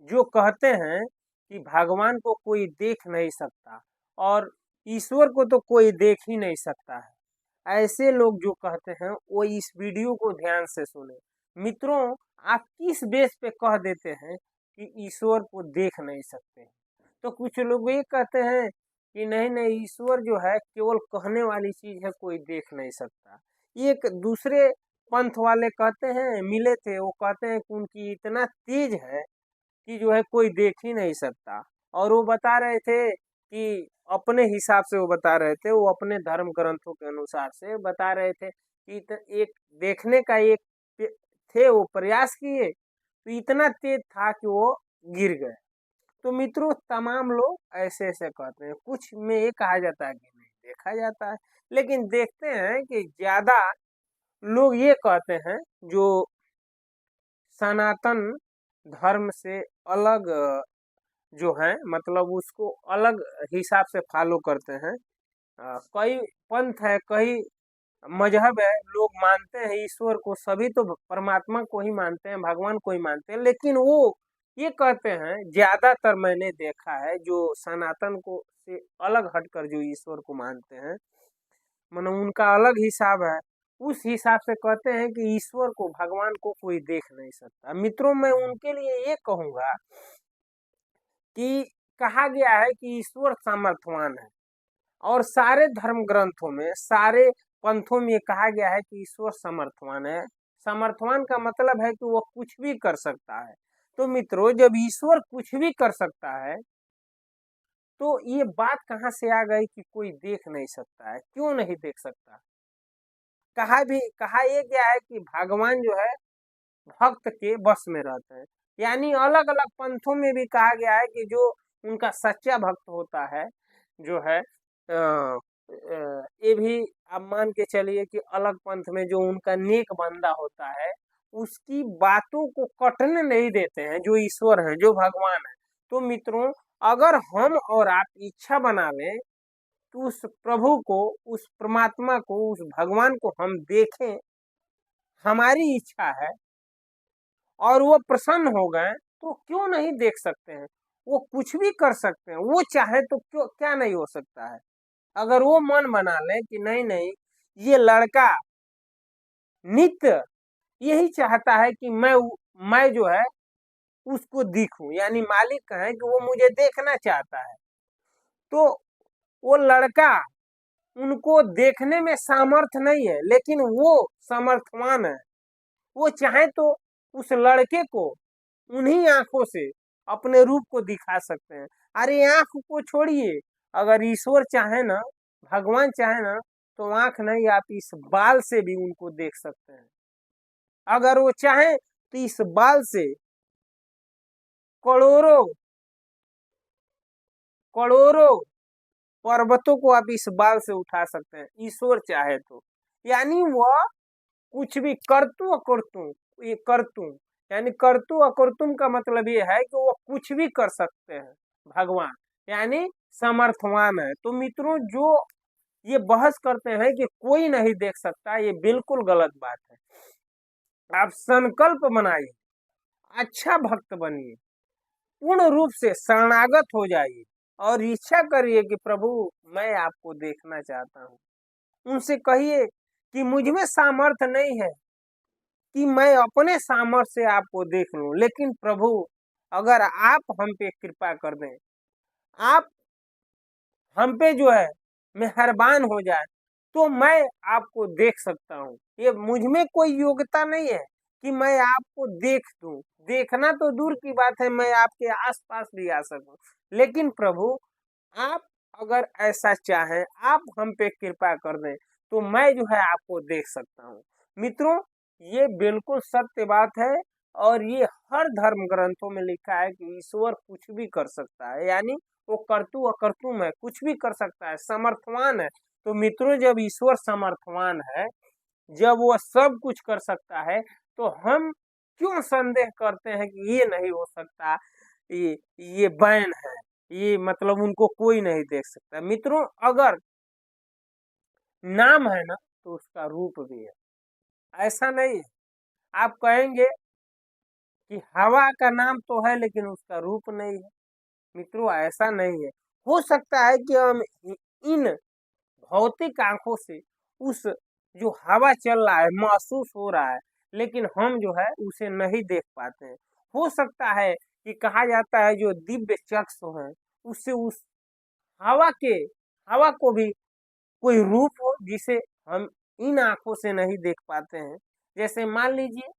जो कहते हैं कि भगवान को कोई देख नहीं सकता और ईश्वर को तो कोई देख ही नहीं सकता है, ऐसे लोग जो कहते हैं वो इस वीडियो को ध्यान से सुने। मित्रों, आप किस बेस पे कह देते हैं कि ईश्वर को देख नहीं सकते हैं? तो कुछ लोग ये कहते हैं कि नहीं नहीं, ईश्वर जो है केवल कहने वाली चीज है, कोई देख नहीं सकता। एक दूसरे पंथ वाले कहते हैं, मिले थे, वो कहते हैं कि उनकी इतना तेज है कि जो है कोई देख ही नहीं सकता। और वो बता रहे थे कि अपने हिसाब से वो बता रहे थे, वो अपने धर्म ग्रंथों के अनुसार से बता रहे थे कि एक देखने का एक थे, वो प्रयास किए तो इतना तेज था कि वो गिर गए। तो मित्रों, तमाम लोग ऐसे ऐसे कहते हैं। कुछ में ये कहा जाता है कि नहीं देखा जाता है, लेकिन देखते हैं कि ज्यादा लोग ये कहते हैं जो सनातन धर्म से अलग जो है, मतलब उसको अलग हिसाब से फॉलो करते हैं। कई पंथ है, कई मजहब है, लोग मानते हैं ईश्वर को, सभी तो परमात्मा को ही मानते हैं, भगवान को ही मानते हैं, लेकिन वो ये कहते हैं, ज्यादातर मैंने देखा है जो सनातन को से अलग हटकर जो ईश्वर को मानते हैं, मतलब उनका अलग हिसाब है, उस हिसाब से कहते हैं कि ईश्वर को, भगवान को कोई देख नहीं सकता। मित्रों, मैं उनके लिए ये कहूंगा कि कहा गया है कि ईश्वर सामर्थवान है, और सारे धर्म ग्रंथों में, सारे पंथों में कहा गया है कि ईश्वर समर्थवान है। समर्थवान का मतलब है कि वो कुछ भी कर सकता है। तो मित्रों, जब ईश्वर कुछ भी कर सकता है तो ये बात कहाँ से आ गई कि कोई देख नहीं सकता है? क्यों नहीं देख सकता? कहा ये गया है कि भगवान जो है भक्त के बस में रहते हैं। यानी अलग अलग पंथों में भी कहा गया है कि जो उनका सच्चा भक्त होता है, जो है ये भी आप मान के चलिए कि अलग पंथ में जो उनका नेक बंदा होता है, उसकी बातों को कटने नहीं देते हैं, जो ईश्वर है, जो भगवान है। तो मित्रों, अगर हम और आप इच्छा बना लें तो उस प्रभु को, उस परमात्मा को, उस भगवान को हम देखें, हमारी इच्छा है, और वो प्रसन्न हो गए, तो क्यों नहीं देख सकते हैं? वो कुछ भी कर सकते हैं, वो चाहे तो क्यों, क्या नहीं हो सकता है? अगर वो मन बना ले कि नहीं नहीं, ये लड़का नित्य यही चाहता है कि मैं जो है उसको दिखूं, यानी मालिक कहे कि वो मुझे देखना चाहता है, तो वो लड़का, उनको देखने में सामर्थ नहीं है, लेकिन वो समर्थवान है। वो चाहे तो उस लड़के को उन्हीं आंखों से अपने रूप को दिखा सकते हैं। अरे आंख को छोड़िए, अगर ईश्वर चाहे ना, भगवान चाहे ना, तो आंख नहीं, आप इस बाल से भी उनको देख सकते हैं। अगर वो चाहे तो इस बाल से करोड़ों करोड़ों पर्वतों को आप इस बाल से उठा सकते हैं, ईश्वर चाहे तो। यानी वह कुछ भी करतु अकर्तु, ये करतु, यानी करतु अकर्तुम का मतलब ये है कि वो कुछ भी कर सकते हैं भगवान, यानी समर्थवान है। तो मित्रों, जो ये बहस करते हैं कि कोई नहीं देख सकता, ये बिल्कुल गलत बात है। आप संकल्प बनाइए, अच्छा भक्त बनिए, पूर्ण रूप से शरणागत हो जाइए, और इच्छा करिए कि प्रभु, मैं आपको देखना चाहता हूँ। उनसे कहिए कि मुझ में सामर्थ्य नहीं है कि मैं अपने सामर्थ्य से आपको देख लूं, लेकिन प्रभु, अगर आप हम पे कृपा कर दें, आप हम पे जो है मेहरबान हो जाए, तो मैं आपको देख सकता हूँ। ये मुझ में कोई योग्यता नहीं है कि मैं आपको देख दूं, देखना तो दूर की बात है, मैं आपके आसपास भी आ सकूं, लेकिन प्रभु, आप अगर ऐसा चाहें, आप हम पे कृपा कर दें, तो मैं जो है आपको देख सकता हूँ। मित्रों, ये बिल्कुल सत्य बात है, और ये हर धर्म ग्रंथों में लिखा है कि ईश्वर कुछ भी कर सकता है, यानी वो करतु अकर्तुम है, कुछ भी कर सकता है, समर्थवान है। तो मित्रों, जब ईश्वर समर्थवान है, जब वो सब कुछ कर सकता है, तो हम क्यों संदेह करते हैं कि ये नहीं हो सकता, ये बैन है, ये मतलब उनको कोई नहीं देख सकता? मित्रों, अगर नाम है ना, तो उसका रूप भी है। ऐसा नहीं है, आप कहेंगे कि हवा का नाम तो है लेकिन उसका रूप नहीं है। मित्रों ऐसा नहीं है। हो सकता है कि हम इन भौतिक आंखों से उस जो हवा चल रहा है महसूस हो रहा है, लेकिन हम जो है उसे नहीं देख पाते हैं। हो सकता है कि कहा जाता है जो दिव्य चक्षु है उससे उस हवा के हवा को भी कोई रूप हो जिसे हम इन आंखों से नहीं देख पाते हैं। जैसे मान लीजिए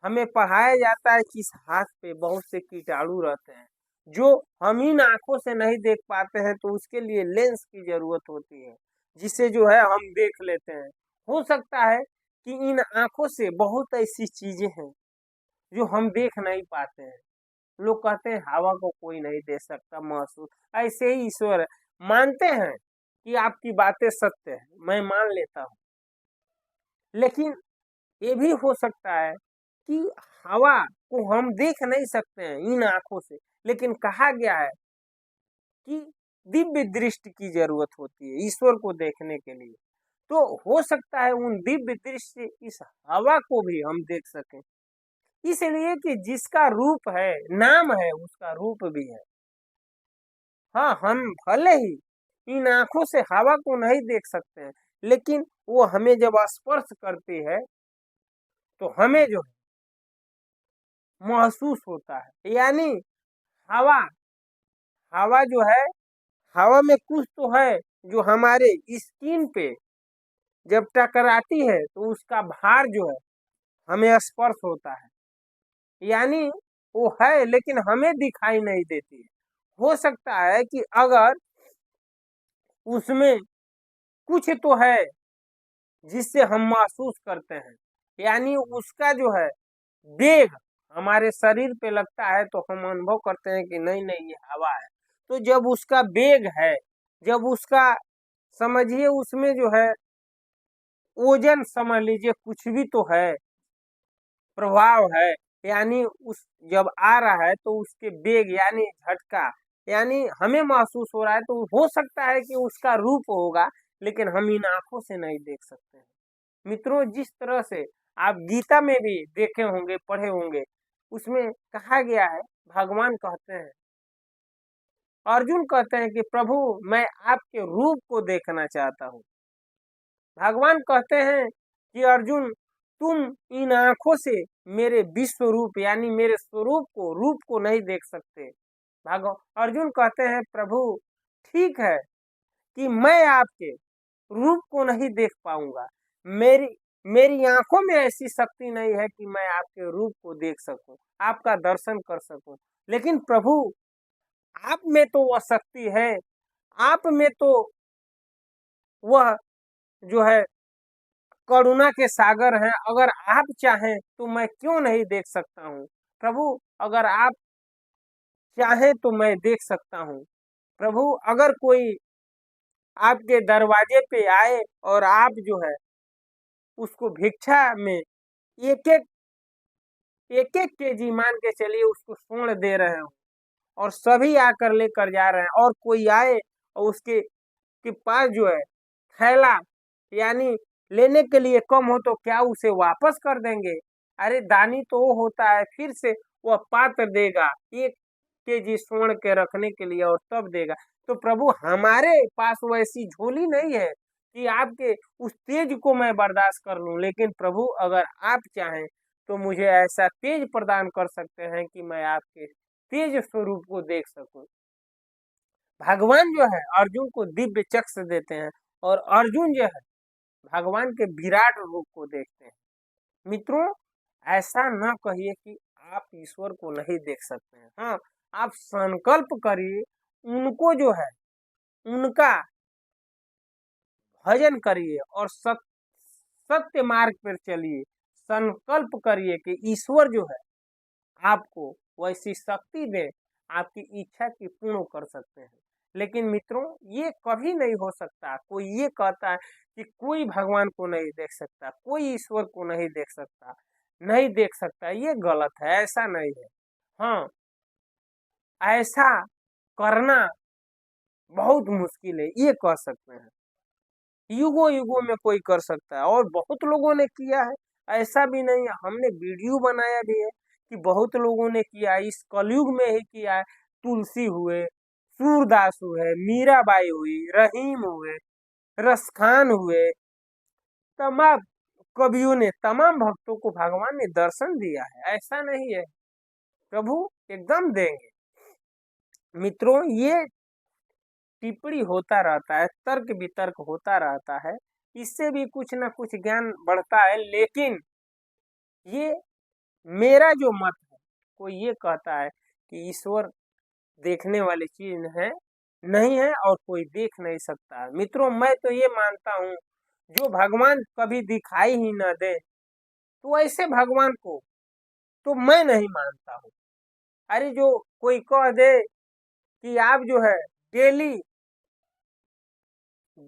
हमें पढ़ाया जाता है कि इस हाथ पे बहुत से कीटाणु रहते हैं जो हम इन आंखों से नहीं देख पाते हैं, तो उसके लिए लेंस की जरूरत होती है जिसे जो है हम देख लेते हैं। हो सकता है कि इन आंखों से बहुत ऐसी चीजें हैं जो हम देख नहीं पाते हैं। लोग कहते हैं हवा को कोई नहीं दे सकता महसूस, ऐसे ही ईश्वर है। मानते हैं कि आपकी बातें सत्य है, मैं मान लेता हूँ, लेकिन ये भी हो सकता है कि हवा को हम देख नहीं सकते हैं इन आंखों से, लेकिन कहा गया है कि दिव्य दृष्टि की जरूरत होती है ईश्वर को देखने के लिए। तो हो सकता है उन दिव्य दृष्टि से इस हवा को भी हम देख सकें, इसलिए कि जिसका रूप है नाम है उसका रूप भी है। हाँ, हम भले ही इन आंखों से हवा को नहीं देख सकते हैं, लेकिन वो हमें जब स्पर्श करती है तो हमें जो महसूस होता है। यानी हवा हवा जो है, हवा में कुछ तो है जो हमारे स्किन पे जब टकराती है तो उसका भार जो है हमें स्पर्श होता है। यानी वो है लेकिन हमें दिखाई नहीं देती है। हो सकता है कि अगर उसमें कुछ तो है जिससे हम महसूस करते हैं, यानी उसका जो है वेग हमारे शरीर पे लगता है तो हम अनुभव करते हैं कि नहीं नहीं ये हवा है। तो जब उसका वेग है, जब उसका समझिए उसमें जो है ओजन समझ लीजिए कुछ भी तो है, प्रभाव है, यानी उस जब आ रहा है तो उसके वेग यानी झटका यानी हमें महसूस हो रहा है, तो हो सकता है कि उसका रूप होगा लेकिन हम इन आंखों से नहीं देख सकते हैं। मित्रों जिस तरह से आप गीता में भी देखे होंगे पढ़े होंगे, उसमें कहा गया है, भगवान कहते हैं, अर्जुन कहते हैं कि प्रभु मैं आपके रूप को देखना चाहता हूँ। भगवान कहते हैं कि अर्जुन तुम इन आंखों से मेरे विश्व रूप यानी मेरे स्वरूप को रूप को नहीं देख सकते। भगवान अर्जुन कहते हैं प्रभु ठीक है कि मैं आपके रूप को नहीं देख पाऊंगा, मेरी मेरी आंखों में ऐसी शक्ति नहीं है कि मैं आपके रूप को देख सकूं, आपका दर्शन कर सकूं, लेकिन प्रभु आप में तो वह शक्ति है, आप में तो वह जो है करुणा के सागर हैं। अगर आप चाहें तो मैं क्यों नहीं देख सकता हूँ प्रभु, अगर आप चाहें तो मैं देख सकता हूँ प्रभु। अगर कोई आपके दरवाजे पे आए और आप जो है उसको भिक्षा में एक एक एक एक केजी मान के चलिए उसको स्वर्ण दे रहे हो और सभी आकर लेकर जा रहे हैं, और कोई आए और उसके के पास जो है थैला यानी लेने के लिए कम हो तो क्या उसे वापस कर देंगे? अरे दानी तो वो होता है फिर से वह पात्र देगा 1 केजी स्वर्ण के रखने के लिए और तब देगा। तो प्रभु हमारे पास वैसी झोली नहीं है कि आपके उस तेज को मैं बर्दाश्त कर लूं, लेकिन प्रभु अगर आप चाहें तो मुझे ऐसा तेज प्रदान कर सकते हैं कि मैं आपके तेज स्वरूप को देख सकूं। भगवान जो है अर्जुन को दिव्य चक्षु देते हैं और अर्जुन जो है भगवान के विराट रूप को देखते हैं। मित्रों ऐसा न कहिए कि आप ईश्वर को नहीं देख सकते हैं। हाँ, आप संकल्प करिए, उनको जो है उनका भजन करिए और सत्य मार्ग पर चलिए। संकल्प करिए कि ईश्वर जो है आपको वैसी शक्ति दे, आपकी इच्छा की पूर्ण कर सकते हैं। लेकिन मित्रों ये कभी नहीं हो सकता। कोई ये कहता है कि कोई भगवान को नहीं देख सकता, कोई ईश्वर को नहीं देख सकता, नहीं देख सकता, ये गलत है, ऐसा नहीं है। हाँ, ऐसा करना बहुत मुश्किल है ये कह सकते हैं। युगों युगों में कोई कर सकता है और बहुत लोगों ने किया है, ऐसा भी नहीं है। हमने वीडियो बनाया भी है कि बहुत लोगों ने किया, इस कलयुग में ही किया है। तुलसी हुए, सूरदास हुए, मीराबाई हुई, रहीम हुए, रसखान हुए, तमाम कवियों ने, तमाम भक्तों को भगवान ने दर्शन दिया है। ऐसा नहीं है, प्रभु एकदम देंगे। मित्रों, ये टिप्पणी होता रहता है, तर्क वितर्क होता रहता है, इससे भी कुछ ना कुछ ज्ञान बढ़ता है। लेकिन ये मेरा जो मत है, कोई ये कहता है कि ईश्वर देखने वाली चीज है नहीं है और कोई देख नहीं सकता है। मित्रों, मैं तो ये मानता हूँ, जो भगवान कभी दिखाई ही न दे तो ऐसे भगवान को तो मैं नहीं मानता हूँ। अरे जो कोई कह दे कि आप जो है डेली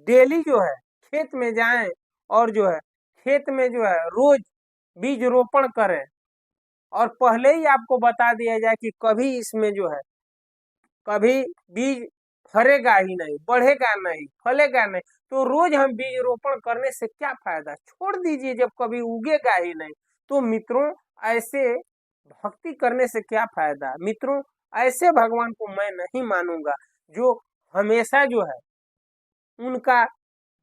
डेली जो है खेत में जाएं और जो है खेत में जो है रोज बीज रोपण करें, और पहले ही आपको बता दिया जाए कि कभी इसमें जो है कभी बीज फरेगा ही नहीं, बढ़ेगा नहीं, फलेगा नहीं, तो रोज हम बीज रोपण करने से क्या फायदा, छोड़ दीजिए। जब कभी उगेगा ही नहीं तो मित्रों ऐसे भक्ति करने से क्या फायदा। मित्रों, ऐसे भगवान को मैं नहीं मानूंगा जो हमेशा जो है उनका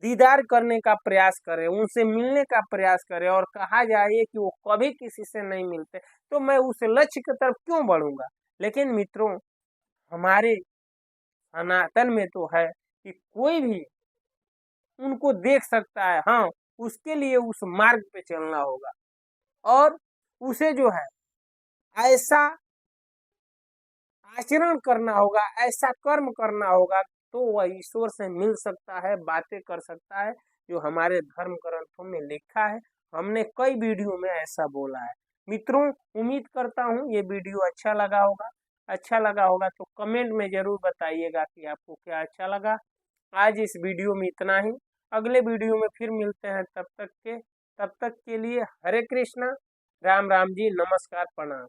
दीदार करने का प्रयास करे, उनसे मिलने का प्रयास करे, और कहा जाए कि वो कभी किसी से नहीं मिलते, तो मैं उस लक्ष्य की तरफ क्यों बढ़ूंगा। लेकिन मित्रों, हमारे सनातन में तो है कि कोई भी उनको देख सकता है। हाँ, उसके लिए उस मार्ग पे चलना होगा और उसे जो है ऐसा आचरण करना होगा, ऐसा कर्म करना होगा, तो वह ईश्वर से मिल सकता है, बातें कर सकता है, जो हमारे धर्म ग्रंथों में लिखा है। हमने कई वीडियो में ऐसा बोला है। मित्रों, उम्मीद करता हूँ ये वीडियो अच्छा लगा होगा। अच्छा लगा होगा तो कमेंट में जरूर बताइएगा कि आपको क्या अच्छा लगा। आज इस वीडियो में इतना ही, अगले वीडियो में फिर मिलते हैं। तब तक के लिए हरे कृष्णा, राम राम जी, नमस्कार, प्रणाम।